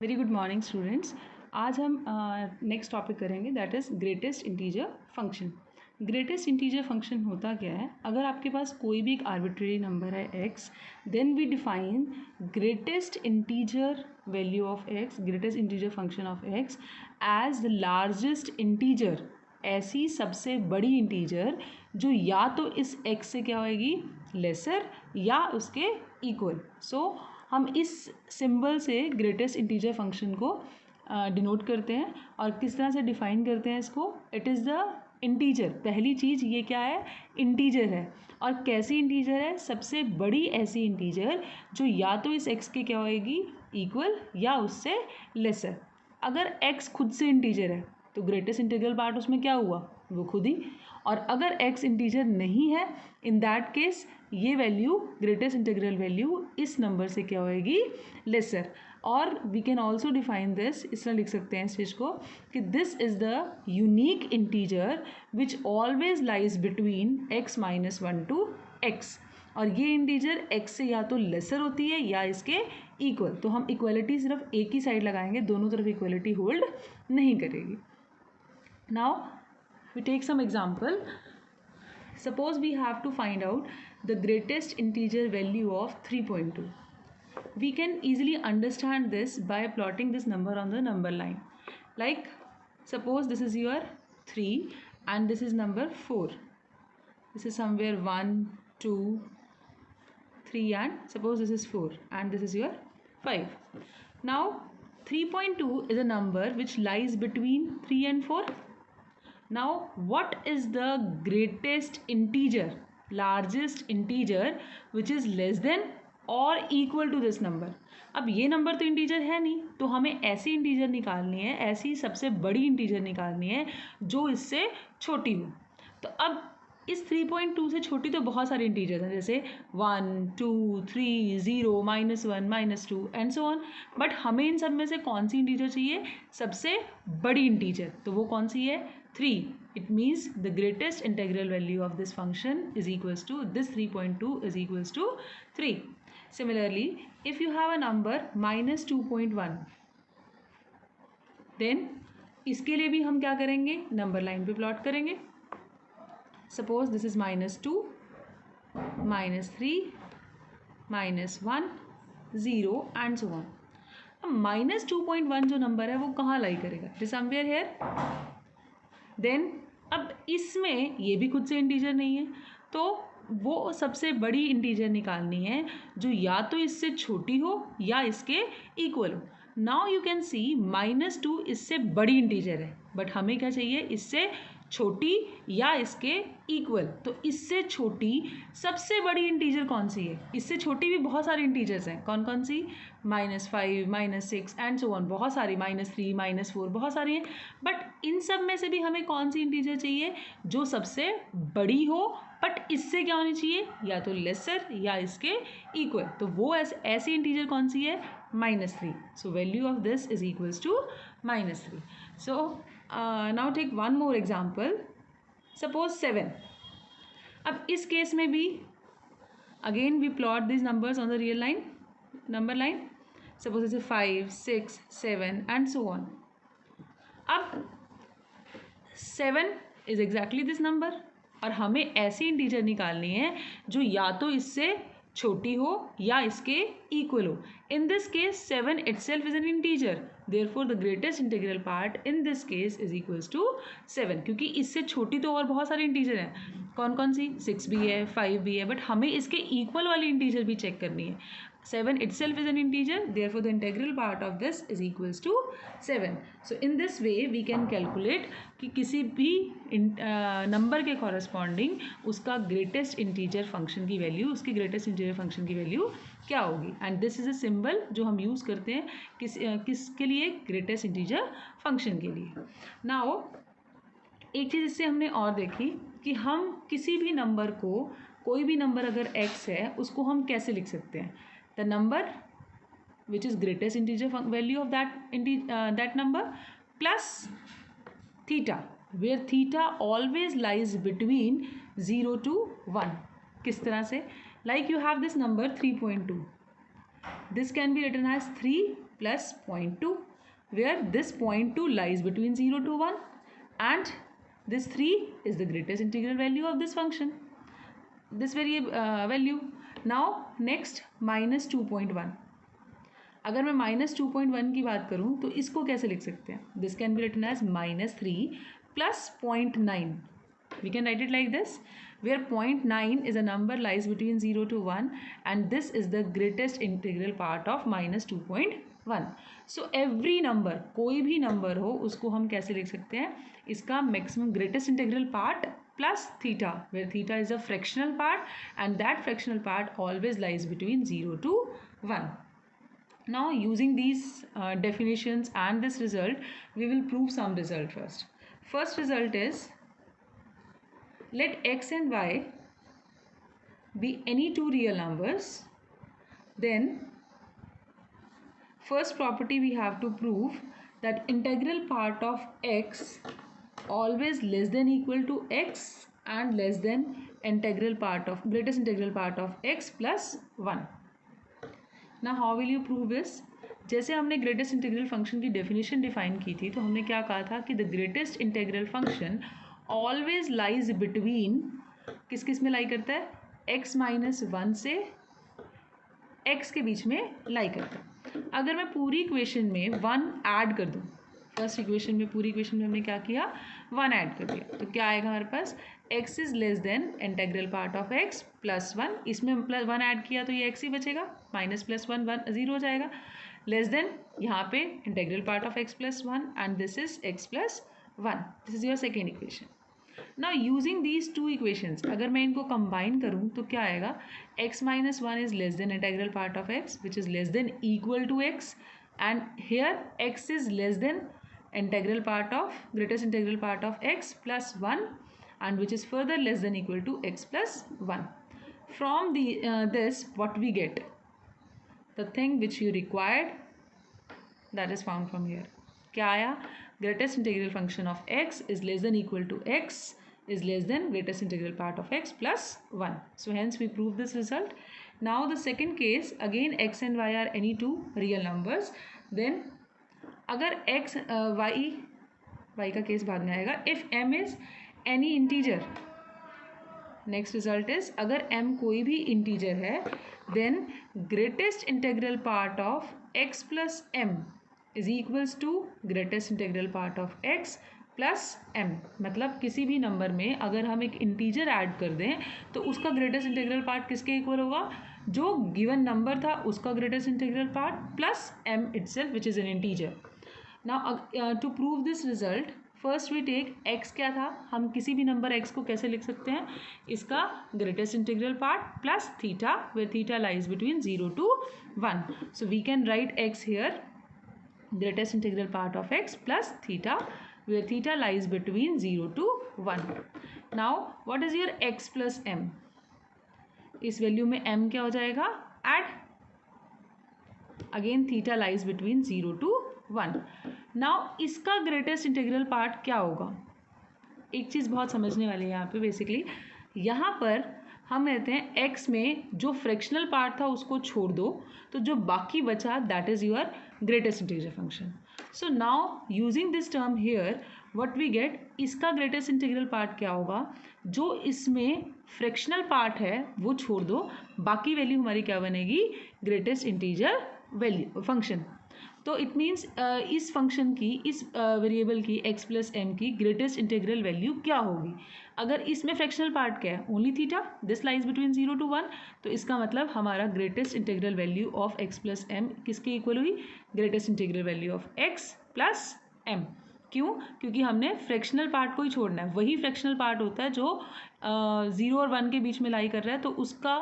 Very good morning students. आज हम next topic करेंगे that is greatest integer function. Greatest integer function होता क्या है? अगर आपके पास कोई भी एक आर्बिट्रेरी नंबर है x, then we define greatest integer value of x, greatest integer function of x as the largest integer, ऐसी सबसे बड़ी इंटीजर जो या तो इस x से क्या होएगी, लेसर या उसके इक्वल। सो हम इस सिंबल से ग्रेटेस्ट इंटीजर फंक्शन को डिनोट करते हैं और किस तरह से डिफाइन करते हैं इसको। इट इज़ द इंटीजर, पहली चीज़ ये क्या है, इंटीजर है। और कैसी इंटीजर है? सबसे बड़ी ऐसी इंटीजर जो या तो इस x के क्या होएगी, इक्वल, या उससे लेसर। अगर x खुद से इंटीजर है तो ग्रेटेस्ट इंटीग्रल पार्ट उसमें क्या हुआ, वो खुद ही। और अगर x इंटीजर नहीं है, इन दैट केस ये वैल्यू, ग्रेटेस्ट इंटीग्रल वैल्यू इस नंबर से क्या होएगी, लेसर। और we can also define this, इस तरह लिख सकते हैं इस चीज़ को कि this is the unique integer which always lies between x minus 1 to x। और ये इंटीजर x से या तो लेसर होती है या इसके इक्वल। तो हम इक्वलिटी सिर्फ एक ही साइड लगाएंगे, दोनों तरफ इक्वलिटी होल्ड नहीं करेगी। Now we take some example. Suppose we have to find out the greatest integer value of 3.2. We can easily understand this by plotting this number on the number line. Like suppose this is your 3 and this is number 4. This is somewhere 1, 2, 3 and suppose this is 4 and this is your 5. Now 3.2 is a number which lies between 3 and 4. Now what is the greatest integer, largest integer which is less than or equal to this number? अब ये number तो integer है नहीं, तो हमें ऐसी integer निकालनी है, ऐसी सबसे बड़ी इंटीजर निकालनी है जो इससे छोटी हो। तो अब इस 3.2 से छोटी तो बहुत सारी इंटीजर्स हैं, जैसे 1, 2, 3, 0, -1, -2 एंड सो ऑन। बट हमें इन सब में से कौन सी इंटीजर चाहिए, सबसे बड़ी इंटीजर। तो वो कौन सी है, 3. It means the greatest integral value of this function is equals to this 3.2 is equals to 3. Similarly, if you have a number -2.1, then इसके लिए भी हम क्या करेंगे, नंबर लाइन पे प्लॉट करेंगे। Suppose this is -2, -3, -1, 0 and so on. अब -2.1 जो नंबर है वो कहाँ लाई करेगा, it is somewhere here. Then अब इसमें ये भी खुद से इंटीजर नहीं है, तो वो सबसे बड़ी इंटीजर निकालनी है जो या तो इससे छोटी हो या इसके इक्वल हो। नाउ यू कैन सी -2 इससे बड़ी इंटीजर है, बट हमें क्या चाहिए, इससे छोटी या इसके इक्वल। तो इससे छोटी सबसे बड़ी इंटीजर कौन सी है? इससे छोटी भी बहुत सारी इंटीजर्स हैं, कौन कौन सी, -5, -6 एंड सो ऑन, बहुत सारी, -3, -4, बहुत सारी हैं। बट इन सब में से भी हमें कौन सी इंटीजर चाहिए, जो सबसे बड़ी हो बट इससे क्या होनी चाहिए, या तो लेसर या इसके इक्वल। तो वो ऐसी इंटीजर कौन सी है, -3. So value of this is equals to -3. So now take one more example, suppose 7. अब इस केस में भी again we plot this numbers on the real line, number line. Suppose जैसे 5, 6, 7 एंड सो ऑन। अब 7 is exactly this number और हमें ऐसी integer निकालनी है जो या तो इससे छोटी हो या इसके इक्वल हो। इन this case 7 itself is an integer, therefore the greatest integral part in this case is equals to 7, क्योंकि इससे छोटी तो और बहुत सारी इंटीजर हैं, कौन कौन सी, 6 भी है, 5 भी है, बट हमें इसके इक्वल वाली इंटीजर भी चेक करनी है। 7 itself is an integer, therefore the integral part of this is equals to 7. So in this way we can calculate कि किसी भी नंबर के कॉरस्पॉन्डिंग उसका ग्रेटेस्ट इंटीजर फंक्शन की वैल्यू, उसकी ग्रेटेस्ट इंटीजर फंक्शन की वैल्यू क्या होगी। And this is a symbol जो हम यूज़ करते हैं किसके लिए, ग्रेटेस्ट इंटीजर फंक्शन के लिए। नाउ एक चीज़ इससे हमने और देखी कि हम किसी भी नंबर को, कोई भी नंबर अगर x है उसको हम कैसे लिख सकते हैं, the number which is greatest integer value of that number plus theta, where theta always lies between 0 to 1. किस तरह से, like you have this number 3.2, this can be written as 3 plus 0.2, where this 0.2 lies between 0 to 1 and this 3 is the greatest integral value of this function, this value. Now next minus 2.1. अगर मैं minus 2.1 की बात करूँ तो इसको कैसे लिख सकते हैं? This can be written as -3 plus 0.9. We can write it like this, where 0.9 is a number lies between 0 to 1 and this is the greatest integral part of minus 2.1. So every number, कोई भी number हो उसको हम कैसे लिख सकते हैं? इसका maximum greatest integral part plus theta, where theta is a fractional part and that fractional part always lies between 0 to 1. Now using these definitions and this result, we will prove some result first. First result is, let x and y be any two real numbers, then first property we have to prove that integral part of x always less than equal to x and less than integral part of greatest integral part of x plus 1. Now how will you prove this? जैसे हमने greatest integral function की definition define की थी तो हमने क्या कहा था कि the greatest integral function always lies between, किस किस में लाई करता है? x माइनस 1 से x के बीच में लाई करता है. अगर मैं पूरी इक्वेशन में 1 ऐड कर दूँ, फर्स्ट इक्वेशन में पूरी इक्वेशन में हमने क्या किया? 1 ऐड कर दिया, तो क्या आएगा हमारे पास? x is less than integral part of x plus 1. इसमें प्लस 1 ऐड किया तो ये x ही बचेगा, माइनस प्लस 1 0 हो जाएगा. लेस देन यहाँ पे integral part of x plus 1 and this is x plus 1. This is your second equation. Now using these two equations अगर मैं इनको कंबाइन करूँ तो क्या आएगा? x minus 1 is less than integral part of x which is less than equal to x and here x is less than integral part of greatest integral part of x plus 1 and which is further less than equal to x plus 1. From this what we get? The thing which you required, that is found from here. क्या आया? Greatest integral function of x is less than equal to x is less than greatest integral part of x plus 1. So hence we prove this result. Now the second case, again x and y are any two real numbers. Then अगर x y का case बाद में आएगा, if m is any integer. Next result is, अगर m कोई भी integer है then greatest integral part of x plus m is equals to greatest integral part of x plus m. मतलब किसी भी नंबर में अगर हम एक इंटीजर ऐड कर दें तो उसका ग्रेटेस्ट इंटीग्रल पार्ट किसके इक्वल होगा? जो गिवन नंबर था उसका greatest integral part plus m itself which is an integer. Now to prove this result, first we take x क्या था? हम किसी भी नंबर x को कैसे लिख सकते हैं? इसका greatest integral part plus theta, where theta lies between 0 to 1. So we can write x here, greatest integral part of x plus theta, where theta lies between 0 to 1. Now what is your x plus m? इस value में m क्या हो जाएगा? Add. Again theta lies between 0 to 1. Now इसका greatest integral part क्या होगा? एक चीज़ बहुत समझने वाली है यहाँ पे. बेसिकली यहाँ पर हम कहते हैं x में जो फ्रैक्शनल पार्ट था उसको छोड़ दो तो जो बाकी बचा that is your greatest integer function. So now using this term here what we get, इसका ग्रेटेस्ट इंटीग्रल पार्ट क्या होगा? जो इसमें फ्रैक्शनल पार्ट है वो छोड़ दो, बाकी वैल्यू हमारी क्या बनेगी? Greatest integer value function. तो इट मीन्स इस फंक्शन की, इस वेरिएबल की x प्लस एम की ग्रेटेस्ट इंटीग्रल वैल्यू क्या होगी? अगर इसमें फ्रैक्शनल पार्ट क्या है? Only theta, this lies between 0 to 1. तो इसका मतलब हमारा greatest integral value of x plus m किसके इक्वल हुई? Greatest integral value of x plus m. क्यों? क्योंकि हमने फ्रैक्शनल पार्ट को ही छोड़ना है. वही फ्रैक्शनल पार्ट होता है जो 0 और 1 के बीच में लाई कर रहा है, तो उसका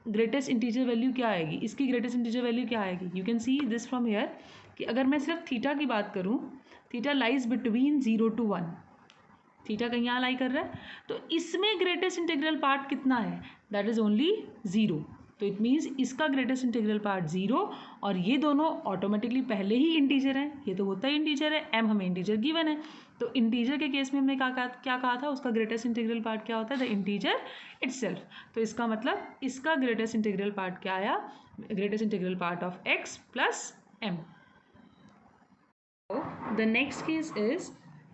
ग्रेटेस्ट इंटीजर वैल्यू क्या आएगी? इसकी ग्रेटेस्ट इंटीजर वैल्यू क्या आएगी? You can see this from here कि अगर मैं सिर्फ थीटा की बात करूँ, theta lies between 0 to 1. Theta कहीं यहाँ लाई कर रहा है तो इसमें ग्रेटेस्ट इंटीग्रल पार्ट कितना है? That is only 0. तो इट मीन्स इसका ग्रेटेस्ट इंटीग्रल पार्ट 0 और ये दोनों ऑटोमेटिकली पहले ही इंटीजर हैं. ये तो होता ही इंटीजर है, m हमें इंटीजर गिवन है. तो इंटीजर के केस में हमने क्या कहा था? उसका ग्रेटेस्ट इंटीग्रल पार्ट क्या होता है? The integer itself. तो इसका मतलब इसका ग्रेटेस्ट इंटीग्रल पार्ट क्या आया? Greatest integral part of x plus m. The next case is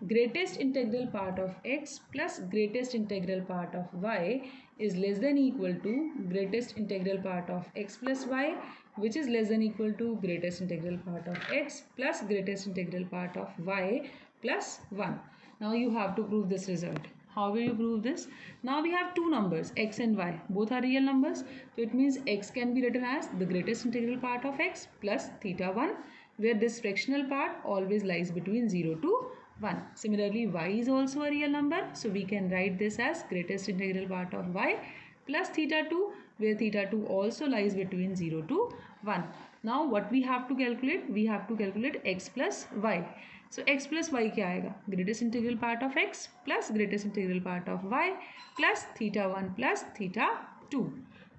greatest integral part of x plus greatest integral part of y is less than equal to greatest integral part of x plus y, which is less than equal to greatest integral part of x plus greatest integral part of y plus 1. Now you have to prove this result. How will you prove this? Now we have two numbers, x and y. Both are real numbers. So it means x can be written as the greatest integral part of x plus theta 1, where this fractional part always lies between 0 to 1. Similarly, y is also a real number. So we can write this as greatest integral part of y plus theta 2, where theta 2 also lies between 0 to 1. Now what we have to calculate? We have to calculate x plus y. So x plus y क्या आएगा? Greatest integral part of x plus greatest integral part of y plus theta 1 plus theta 2.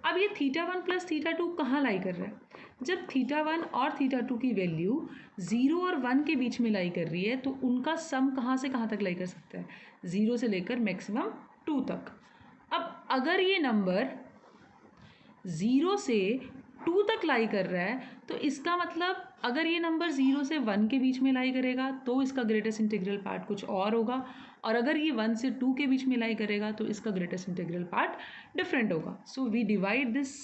अब ये theta 1 plus theta 2 कहाँ लाई कर रहा है? जब theta 1 और थीटा 2 की वैल्यू 0 और 1 के बीच में लाई कर रही है, तो उनका सम कहाँ से कहाँ तक लाई कर सकता है? 0 से लेकर मैक्सिमम 2 तक. अब अगर ये नंबर 0 से 2 तक लाई कर रहा है, तो इसका मतलब अगर ये नंबर 0 से 1 के बीच में लाई करेगा तो इसका ग्रेटेस्ट इंटीग्रल पार्ट कुछ और होगा, और अगर ये 1 से 2 के बीच में लाई करेगा तो इसका ग्रेटेस्ट इंटीग्रल पार्ट डिफरेंट होगा. So we divide this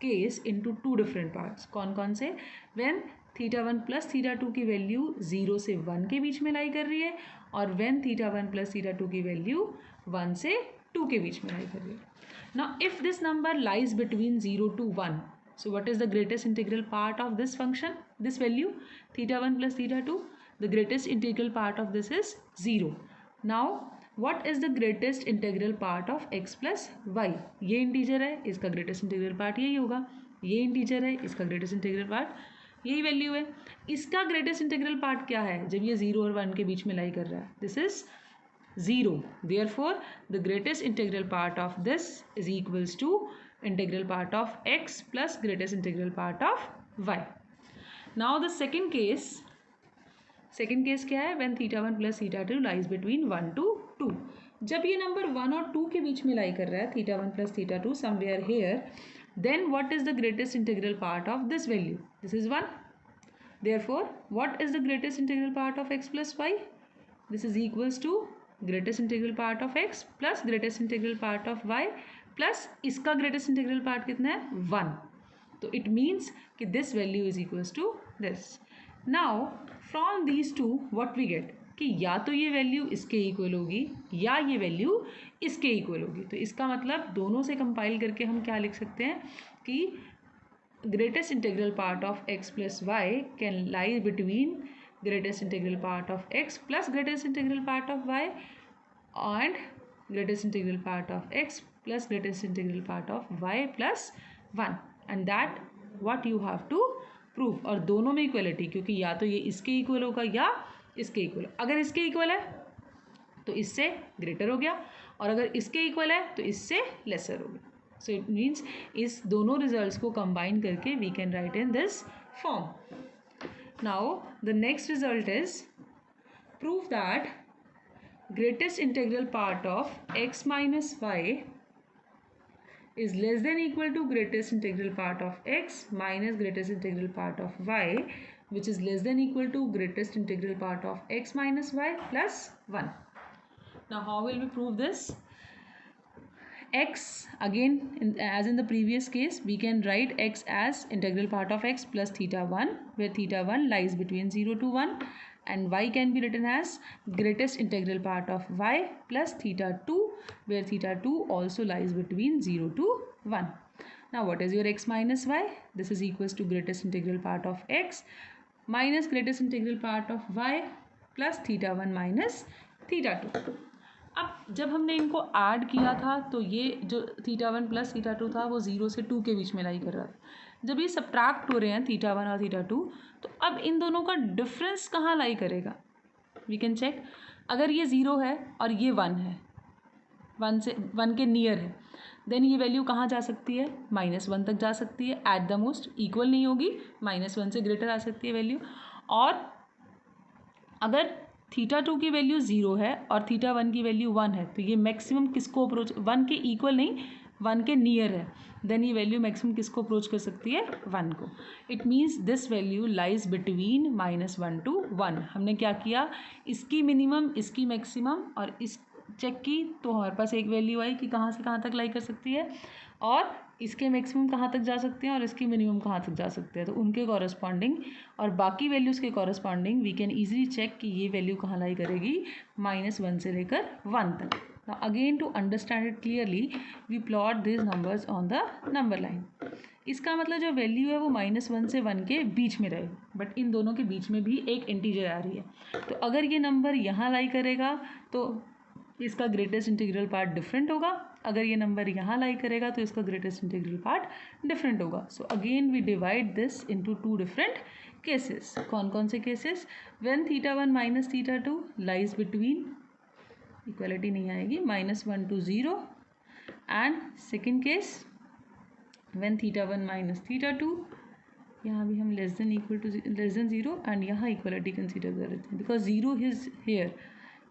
case into two different parts. कौन कौन से? व्हेन थीटा 1 प्लस थीटा 2 की वैल्यू 0 से 1 के बीच में लाई कर रही है, और व्हेन थीटा 1 प्लस थीटा 2 की वैल्यू 1 से 2 के बीच में लाई कर रही है. Now if this number lies between 0 to 1, so what is the greatest integral part of this function, this value theta 1 plus theta 2? The greatest integral part of this is 0. Now what is the greatest integral part of x plus y? ये integer है, इसका greatest integral part यही होगा. ये integer है, इसका greatest integral part यही value है. इसका greatest integral part क्या है जब ये 0 और 1 के बीच में लाई कर रहा है? This is 0. Therefore the greatest integral part of this is equals to integral part of x plus greatest integral part of y. Now the second case क्या है? When theta 1 plus theta 2 lies between 1 to 2. जब ये number 1 और 2 के बीच में लाई कर रहा है, theta 1 plus theta 2 somewhere here, then what is the greatest integral part of this value? This is 1. Therefore what is the greatest integral part of x plus y? This is equals to greatest integral part of x plus greatest integral part of y plus इसका greatest integral part कितना है? 1. तो it means कि this value is equals to this. Now from these two what we get कि या तो ये value इसके इक्वल होगी या ये वैल्यू इसके इक्वल होगी. तो इसका मतलब दोनों से कंपाइल करके हम क्या लिख सकते हैं कि greatest integral part of x plus y can lie between greatest integral part of x plus greatest integral part of y and greatest integral part of x plus greatest integral part of y plus 1, and that what you have to prove. और दोनों में equality, क्योंकि या तो ये इसके equal होगा या इसके इक्वल. अगर इसके इक्वल है तो इससे ग्रेटर हो गया, और अगर इसके इक्वल है तो इससे लेसर हो गया. सो इट मीन्स इस दोनों रिजल्ट्स को कंबाइन करके we can write in this form. Now the next result is prove that greatest integral part of x minus y is less than equal to greatest integral part of x minus greatest integral part of y, which is less than equal to greatest integral part of x minus y plus 1. Now how will we prove this? X again as in the previous case we can write x as integral part of x plus theta 1, where theta 1 lies between 0 to 1, and y can be written as greatest integral part of y plus theta 2, where theta 2 also lies between 0 to 1. Now what is your x minus y? This is equals to greatest integral part of x minus greatest integral part of y plus theta 1 minus theta 2. अब जब हमने इनको add किया था तो ये जो theta 1 plus theta 2 था वो 0 से 2 के बीच में लाई कर रहा था. जब ये सब्ट्रैक्ट हो रहे हैं थीटा 1 और थीटा 2, तो अब इन दोनों का डिफरेंस कहाँ लाई करेगा? We can check. अगर ये 0 है और ये 1 है, 1 के नियर है, देन ये वैल्यू कहाँ जा सकती है? -1 तक जा सकती है. एट द मोस्ट इक्वल नहीं होगी, -1 से ग्रेटर आ सकती है वैल्यू. और अगर थीटा 2 की वैल्यू 0 है और थीटा 1 की वैल्यू 1 है, तो ये मैक्सिमम किसको अप्रोच, 1 के इक्वल नहीं, 1 के नियर है, देन ये वैल्यू मैक्सिमम किसको अप्रोच कर सकती है, 1 को. It means this value lies between -1 to 1. हमने क्या किया, इसकी मिनिमम, इसकी मैक्सिमम और इस चेक की, तो हमारे पास एक वैल्यू आई कि कहाँ से कहाँ तक लाई कर सकती है, और इसके मैक्सिमम कहाँ तक जा सकते हैं और इसकी मिनिमम कहाँ तक जा सकते हैं. तो उनके कॉरस्पॉन्डिंग और बाकी वैल्यूज़ के corresponding we can easily check कि ये वैल्यू कहाँ लाई करेगी, -1 से लेकर 1 तक. Now again to understand it clearly, we plot these numbers on the number line. इसका मतलब जो वैल्यू है वो -1 से 1 के बीच में रहे, बट इन दोनों के बीच में भी एक इंटीजर आ रही है. तो अगर ये नंबर यहाँ लाई करेगा तो इसका ग्रेटेस्ट इंटीग्रल पार्ट डिफरेंट होगा, अगर ये नंबर यहाँ लाई करेगा तो इसका ग्रेटेस्ट इंटीग्रल पार्ट डिफरेंट होगा. So again we divide this into 2 different cases. कौन कौन से cases, when θ1 - θ2 lies between, equality नहीं आएगी, -1 to 0, and second case when θ1 - θ2, यहाँ भी हम लेस देन 0 एंड यहाँ इक्वलिटी कंसीडर कर लेते हैं बिकॉज 0 इज हेयर,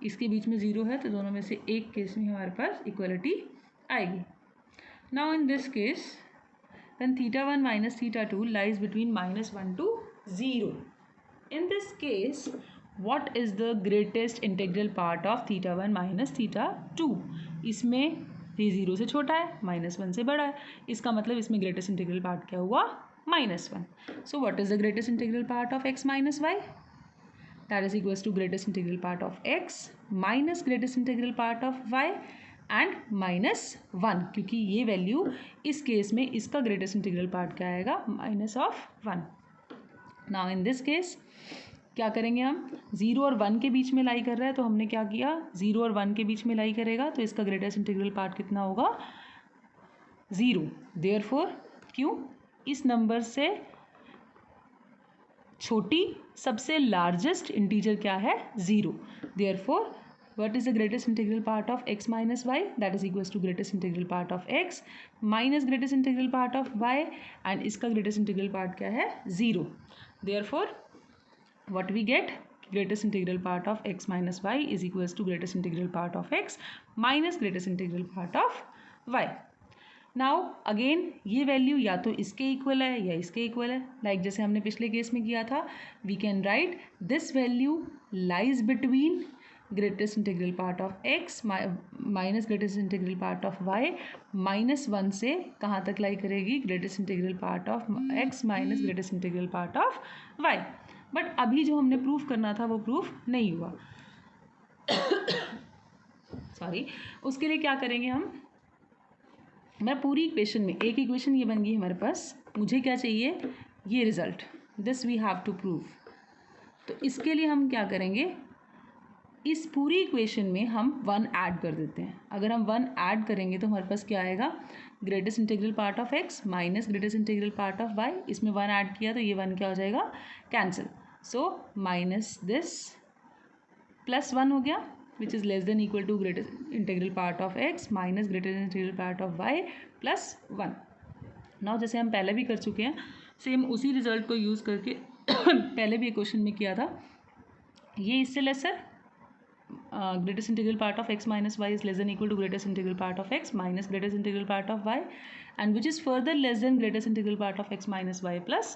इसके बीच में 0 है, तो दोनों में से एक केस में हमारे पास इक्वलिटी आएगी. Now in this case when θ1 - θ2 lies between -1 to 0, in this case what is the greatest integral part of θ1 - θ2. इसमें ये 0 से छोटा है, -1 से बड़ा है, इसका मतलब इसमें ग्रेटेस्ट इंटीग्रल पार्ट क्या हुआ, -1. So what is the greatest integral part of x - y, that is equals to greatest integral part of x minus greatest integral part of y and -1, क्योंकि ये वैल्यू इस केस में इसका greatest integral part क्या आएगा, -1. Now in this case क्या करेंगे हम, 0 और 1 के बीच में लाई कर रहा है, तो हमने क्या किया, 0 और 1 के बीच में लाई करेगा तो इसका ग्रेटेस्ट इंटीग्रल पार्ट कितना होगा, 0. देयरफॉर क्यों, इस नंबर से छोटी सबसे लार्जेस्ट इंटीजर क्या है, 0. Therefore what is the greatest integral part of x minus y, that is equals to greatest integral part of x minus greatest integral part of y, and इसका greatest integral part क्या है, 0. therefore what we get, greatest integral part of x minus y is equals to greatest integral part of x minus greatest integral part of y. Now again ये value या तो इसके equal है या इसके equal है, लाइक जैसे हमने पिछले केस में किया था, we can write this value lies between greatest integral part of x minus greatest integral part of y, -1 से कहाँ तक लाई करेगी, greatest integral part of x minus greatest integral part of y. But अभी जो हमने proof करना था वो प्रूफ नहीं हुआ. सॉरी, उसके लिए क्या करेंगे हम, मैं पूरी इक्वेशन में, एक इक्वेशन ये बन गई हमारे पास, मुझे क्या चाहिए, ये result, this we have to prove. तो इसके लिए हम क्या करेंगे, इस पूरी इक्वेशन में हम 1 ऐड कर देते हैं. अगर हम 1 ऐड करेंगे तो हमारे पास क्या आएगा, greatest integral part of x minus greatest integral part of y. इसमें 1 ऐड किया तो ये 1 क्या हो जाएगा, cancel. So minus this plus 1 हो गया, which is less than equal to greatest integral part of x minus greatest integral part of y plus 1. now जैसे हम पहले भी कर चुके हैं, सेम उसी रिजल्ट को यूज़ करके पहले भी क्वेश्चन में किया था, ये इससे laser greatest integral part of x minus y is less than equal to greatest integral part of x minus greatest integral part of y, and which is further less than greatest integral part of x minus y plus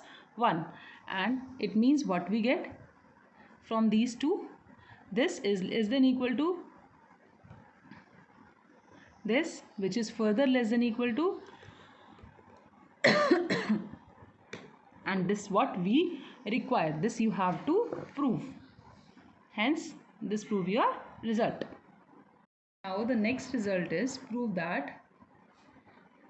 1. and it means what we get from these two, this is less than equal to this, which is further less than equal to and this what we require, this you have to prove, hence this prove your result. now the next result is prove that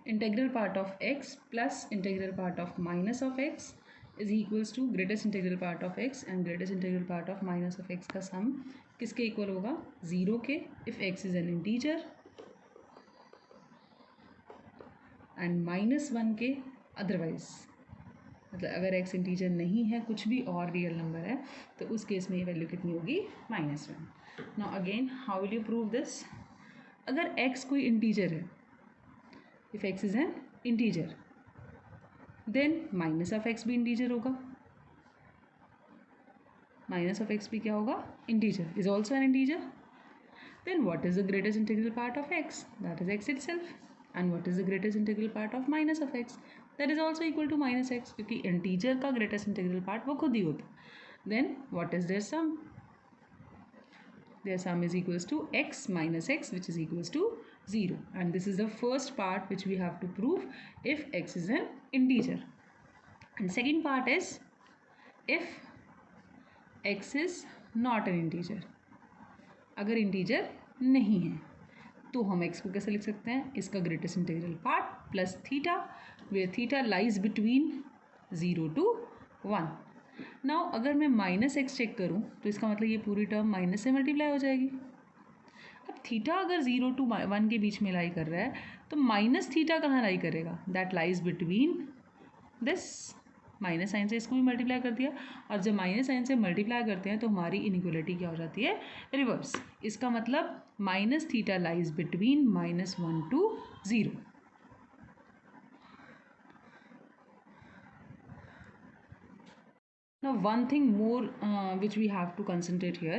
integral part of x plus integral part of minus of x is equals to greatest integral part of x and greatest integral part of minus of x का सम किसके equal होगा, 0 के, if x is an integer, and -1 के otherwise, मतलब अगर x integer नहीं है, कुछ भी और रियल नंबर है, तो उस केस में ये वैल्यू कितनी होगी, -1. Now again how will you prove this, अगर x कोई इंटीजर है, if x is an integer, then minus of x भी इंटीजर होगा, माइनस ऑफ x भी क्या होगा, integer, is also an integer. then what is the greatest integral part of x, that is x itself. And what is the greatest integral part of minus of x, that is also equal to minus x, क्योंकि integer का greatest integral part वो खुद ही होता है। Then what is their sum, their sum is equals to x minus x, which is equals to 0, and this is the first part which we have to prove if x is an integer. And second part is if x is not an integer, अगर integer नहीं है तो हम x को कैसे लिख सकते हैं, इसका greatest integral part plus theta, where theta lies between 0 to 1. Now अगर मैं माइनस एक्स चेक करूँ तो इसका मतलब ये पूरी टर्म माइनस से मल्टीप्लाई हो जाएगी। अब थीटा अगर 0 to 1 के बीच में लाई कर रहा है तो माइनस थीटा कहाँ लाई करेगा, that lies between this, minus sign से इसको भी मल्टीप्लाई कर दिया, और जब माइनस साइन से मल्टीप्लाई करते हैं तो हमारी इनइक्वलिटी क्या हो जाती है, रिवर्स। इसका मतलब minus theta lies between -1 to 0. Now one thing more which we have to concentrate here,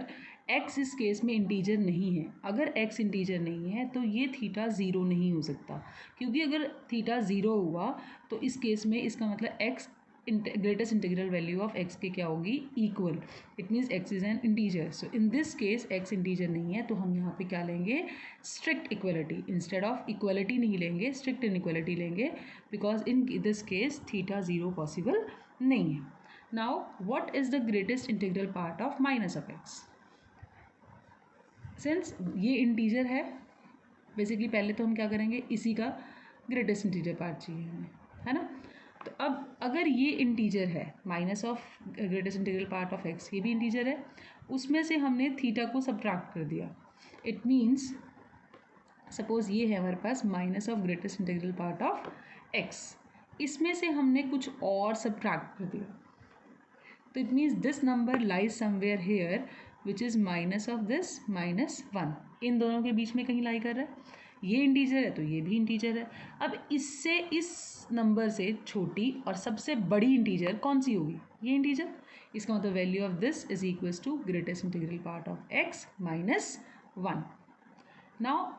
x इस केस में इंटीजर नहीं है। अगर x इंटीजर नहीं है तो ये थीटा 0 नहीं हो सकता, क्योंकि अगर थीटा 0 हुआ तो इस केस में इसका मतलब x greatest integral value of x के क्या होगी, equal, it means x is an integer. So in this case x integer नहीं है तो हम यहाँ पे क्या लेंगे, strict equality, instead of equality नहीं लेंगे, स्ट्रिक्ट इनइक्वलिटी लेंगे, because in this case theta 0 possible नहीं है। Now, what is the greatest integral part of minus of x? Since ये इंटीजर है, बेसिकली पहले तो हम क्या करेंगे, इसी का ग्रेटेस्ट इंटीजर पार्ट चाहिए हमें, है ना। तो अब अगर ये इंटीजर है, minus of greatest integral part of x, ये भी इंटीजर है, उसमें से हमने थीटा को सब्ट्रैक्ट कर दिया। इट मीन्स सपोज ये है हमारे पास minus of greatest integral part of x, इसमें से हमने कुछ और सब्ट्रैक्ट कर दिया, तो it means this number lies somewhere here which is minus of this -1, इन दोनों के बीच में कहीं लाई कर रहा है। ये इंटीजर है तो ये भी इंटीजर है। अब इससे इस नंबर से छोटी और सबसे बड़ी इंटीजर कौन सी होगी, ये इंटीजर। इसका मतलब value of this is equals to greatest integral part of x -1. Now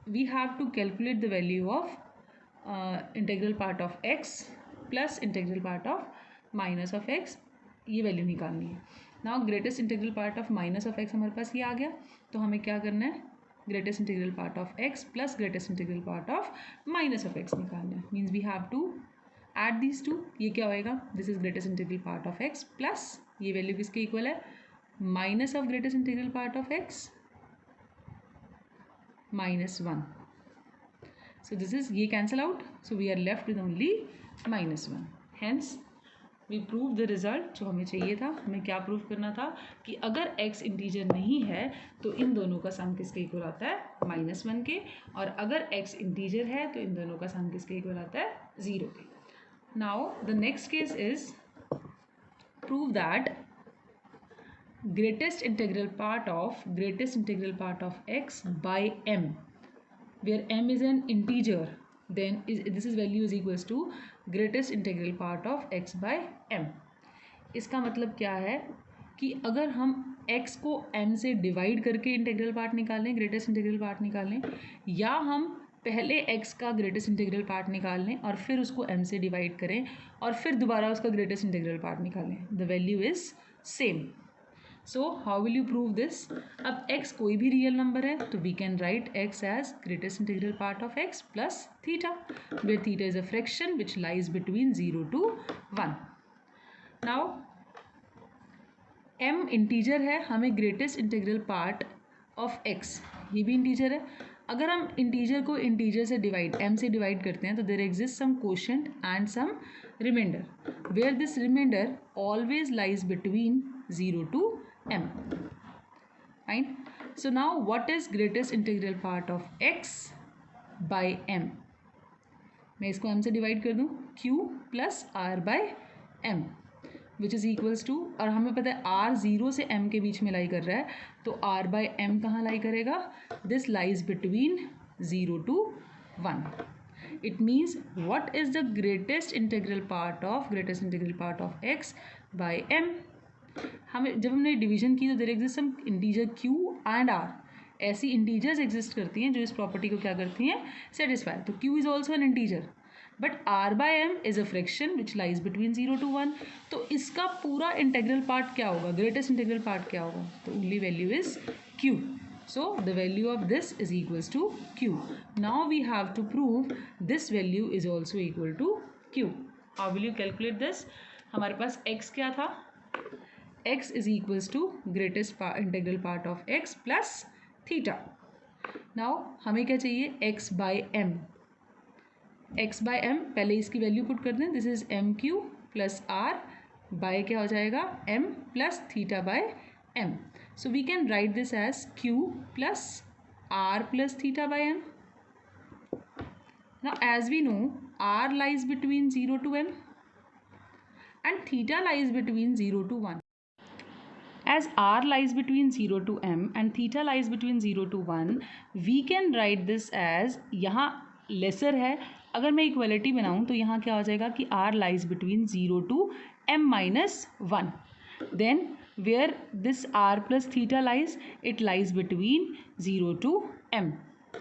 we have to calculate the value of integral part of x plus integral part of minus of x, ये value निकालनी है। Now greatest integral part of minus of x हमारे पास ये आ गया, तो हमें क्या करना है, greatest integral part of x plus greatest integral part of minus of x निकालना है। Means we have to add these two, ये क्या होएगा, this is greatest integral part of x plus ये वैल्यू किसके इक्वल है, minus of greatest integral part of x -1. So this is, ये cancel out, so we are left with only -1. Hence we prove the result जो हमें चाहिए था। हमें क्या प्रूव करना था कि अगर x इंटीजर नहीं है तो इन दोनों का सम किसके इक्वल आता है, -1 के, और अगर x इंटीजर है तो इन दोनों का सम किसके इक्वल आता है, 0 के। Now the next case is prove that greatest integral part of x by m, where m is an integer, then this is value is equals to greatest integral part of x by m. इसका मतलब क्या है कि अगर हम x को m से divide करके इंटीग्रल पार्ट निकालें, ग्रेटेस्ट इंटीग्रल पार्ट निकालें, या हम पहले x का ग्रेटेस्ट इंटीग्रल पार्ट निकाल लें और फिर उसको m से डिवाइड करें और फिर दोबारा उसका ग्रेटेस्ट इंटीग्रल पार्ट निकालें, the value is same. So how will you prove this, अब x कोई भी रियल नंबर है तो we can write x as greatest integral part of x plus theta, where theta is a fraction which lies between 0 to 1. Now m integer है, हमें greatest integral part of x, ये भी integer है। अगर हम integer को integer से divide, m से डिवाइड करते हैं तो there exist some quotient and some remainder, where this remainder always lies between 0 to m. Fine. So now what is greatest integral part of x by m? मैं इसको m से divide कर दूँ, q plus r by m which is equals to, और हमें पता है r 0 से m के बीच में लाई कर रहा है तो r by m कहाँ लाई करेगा, this lies between 0 to 1. It means what is the greatest integral part of x by m? हमें जब हमने डिवीजन की तो there exist some integer q and r, ऐसी इंटीजर्स एग्जिस्ट करती हैं जो इस प्रॉपर्टी को क्या करती हैं, सेटिस्फाई। तो q is also an integer, but r/m is a fraction which lies between 0 to 1। तो इसका पूरा इंटेग्रल पार्ट क्या होगा, ग्रेटेस्ट इंटेग्रल पार्ट क्या होगा, तो only value is q। So the value of this is equals to q. Now we have to prove this value is also equal to q. How will you calculate this? हमारे पास x क्या था, x is equals to greatest integral part of x plus theta. Now हमें क्या चाहिए, x by m। x by m पहले इसकी value put कर दें, this is m q plus r by क्या हो जाएगा, m plus theta by m. So we can write this as q plus r plus theta by m. Now as we know, r lies between 0 to m and theta lies between 0 to 1. As r lies between 0 to m and theta lies between 0 to 1, we can write this as, यहाँ lesser है, अगर मैं equality बनाऊँ तो यहाँ क्या हो जाएगा कि r lies between 0 to m minus 1. Then where this r plus theta lies, it lies between 0 to m,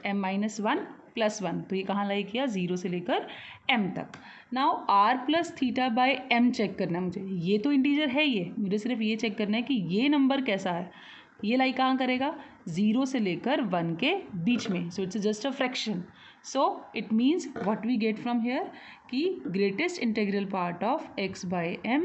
m minus 1 plus 1. तो ये कहाँ लाई किया, 0 से लेकर m तक. Now r plus theta by m check करना है मुझे, ये तो इंटीजर है, ये मुझे सिर्फ ये चेक करना है कि ये नंबर कैसा है, ये लाई कहाँ करेगा, 0 से लेकर 1 के बीच में. So it's just a fraction. So it means what we get from here कि greatest integral part of x by m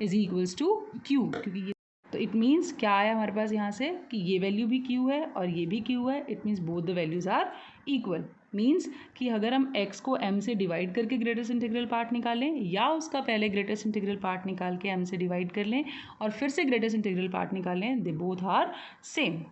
is equals to q, क्योंकि ये, तो इट मीन्स क्या आया हमारे पास यहाँ से कि ये वैल्यू भी q है और ये भी q है. It means both the values are equal. Means कि अगर हम x को m से डिवाइड करके ग्रेटेस्ट इंटीग्रल पार्ट निकालें या उसका पहले ग्रेटेस्ट इंटीग्रल पार्ट निकाल के m से डिवाइड कर लें और फिर से ग्रेटेस्ट इंटीग्रल पार्ट निकालें, दे बोथ आर सेम.